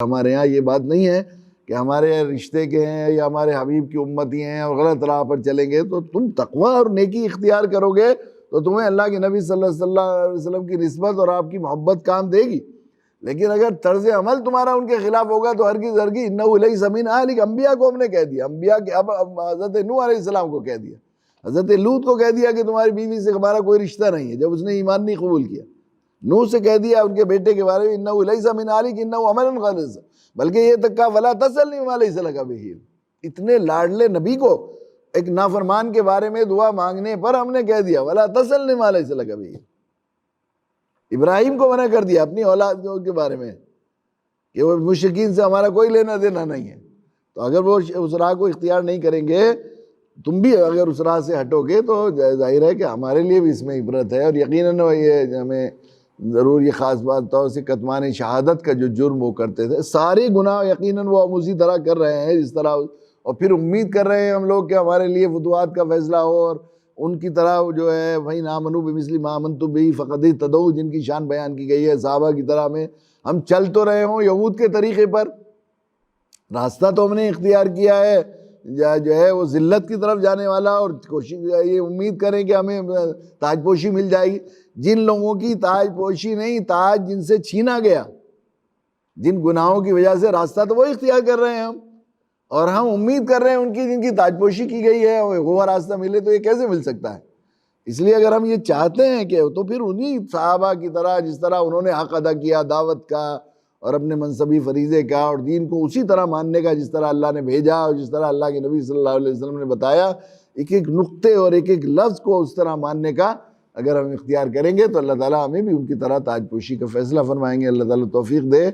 ہمارے ہاں یہ بات نہیں ہے کہ ہمارے رشتے کے ہیں یا ہمارے حبیب کی امتی ہیں اور غلط راہ پر چلیں گے، تو تم تقویٰ اور نیکی اختیار کرو گے تو تمہیں اللہ کے نبی صلی اللہ علیہ وسلم کی نسبت اور آپ کی محبت کام دے گی۔ لیکن اگر طرز عمل تمہارا ان کے خلاف ہوگا تو ہرگز انہ لیس من اہلک، انبیاء کو ہم نے کہہ دیا، انبیاء کے اب حضرت نوح علیہ السلام کو کہہ دیا، حضرت لوط کو کہہ دیا کہ تمہاری بیوی سے ہمارا کوئی رشتہ نہیں ہے جب اس نے ایمان نہیں قبول کیا، نوح سے کہہ دیا ان کے بیٹے کے بارے میں انہ لیس من اہلک انہ عمل غلظ، بلکہ یہ تک کہا ولا تسألنی ما لیس لک بہ علم۔ اتنے لاڈلے نبی کو ایک نافرمان کے بارے میں دعا مانگنے پر ہم نے کہہ دیا ولا تسألنی ما لیس لک بہ علم۔ ابراہیم کو منع کر دیا اپنی اولاد کے بارے میں کہ وہ مشرکین سے ہمارا کوئی لینا دینا نہیں ہے۔ تو اگر وہ اس راہ کو اختیار نہیں کریں گے، تم بھی اگر اس راہ سے ہٹو گے تو ظاہر ہے کہ ہمارے لیے بھی اس میں عبرت ہے، اور یقیناً یہ ہمیں ضرور یہ خاص بات طور سے کتمان شہادت کا جو جرم وہ کرتے تھے، سارے گناہ یقیناً وہ ہم اسی طرح کر رہے ہیں جس طرح، اور پھر امید کر رہے ہیں ہم لوگ کہ ہمارے لیے فتوحات کا فیصلہ ہو اور ان کی طرح جو ہے وَإِنْ آمَنُوا بِمِثْلِ مَا آمَنْتُم بِهِ فَقَدِ اهْتَدَوْا، جن کی شان بیان کی گئی ہے، صحابہ کی طرح میں ہم چل تو رہے ہوں یہود کے طریقے پر، راستہ تو ہم نے اختیار کیا ہے جو ہے وہ ذلت کی طرف جانے والا، اور کوشش یہ امید کریں کہ ہمیں تاج پوشی مل جائے گی۔ جن لوگوں کی تاج پوشی نہیں، تاج جن سے چھینا گیا، جن گناہوں کی وجہ سے راستہ تو وہ اختیار کر رہے ہیں ہم، اور ہم امید کر رہے ہیں ان کی جن کی تاج پوشی کی گئی ہے وہ راستہ ملے، تو یہ کیسے مل سکتا ہے؟ اس لیے اگر ہم یہ چاہتے ہیں کہ تو پھر انہی صحابہ کی طرح جس طرح انہوں نے حق ادا کیا دعوت کا اور اپنے منصبی فریضے کا، اور دین کو اسی طرح ماننے کا جس طرح اللہ نے بھیجا اور جس طرح اللہ کے نبی صلی اللہ علیہ وسلم نے بتایا، ایک ایک نقطے اور ایک ایک لفظ کو اس طرح ماننے کا اگر ہم اختیار کریں گے تو اللہ تعالیٰ ہمیں بھی ان کی طرح تاج پوشی کا فیصلہ فرمائیں گے۔ اللہ تعالیٰ توفیق دے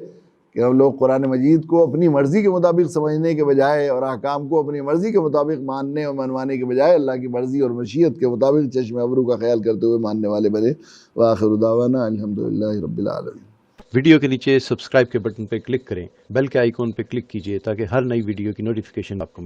کہ ہم لوگ قرآن مجید کو اپنی مرضی کے مطابق سمجھنے کے بجائے اور احکام کو اپنی مرضی کے مطابق ماننے اور منوانے کے بجائے اللہ کی مرضی اور مشیت کے مطابق چشم ابرو کا خیال کرتے ہوئے ماننے والے بنے۔ وآخر دعوانا الحمدللہ رب العالمین۔ ویڈیو کے نیچے سبسکرائب کے بٹن پہ کلک کریں، بیل کے آئیکن پہ کلک کیجئے تاکہ ہر نئی ویڈیو کی نوٹیفیکیشن آپ کو